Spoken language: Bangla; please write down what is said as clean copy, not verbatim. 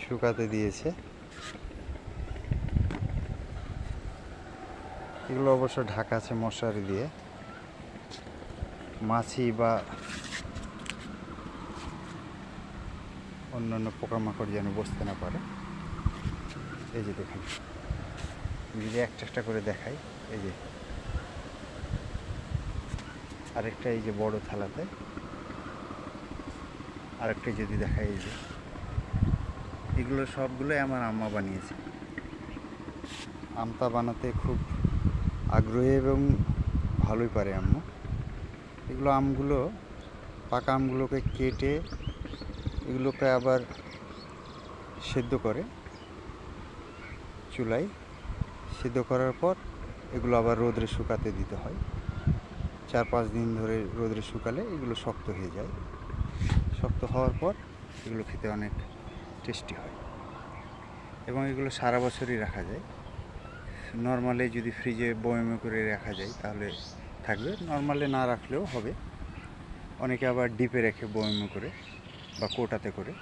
শুকাতে দিয়েছে। এগুলো অবশ্য ঢাকা আছে মশারি দিয়ে, মাছি বা অন্যান্য পোকামাকড় যেন বসতে না পারে। এই যে দেখুন, যদি একটা একটা করে দেখাই, এই যে আরেকটা, এই যে বড় থালাতে আরেকটা যদি দেখাই, এই যে এগুলো সবগুলোই আমার আম্মা বানিয়েছে। আমতা বানাতে খুব আগ্রহী এবং ভালোই পারে আম্মু। এগুলো আমগুলো, পাকা আমগুলোকে কেটে এগুলোকে আবার সেদ্ধ করে চুলায়, সিদ্ধ করার পর এগুলো আবার রোদে শুকাতে দিতে হয়। 4-5 দিন ধরে রোদে শুকালে এগুলো শক্ত হয়ে যায়। শক্ত হওয়ার পর এগুলো খেতে অনেক টেস্টি হয় এবং এগুলো সারা বছরই রাখা যায়। নর্মালি যদি ফ্রিজে বয়মে করে রাখা যায় তাহলে থাকবে, নর্মালে না রাখলেও হবে। অনেকে আবার ডিপে রেখে বয়মে করে বা কোটাতে করে।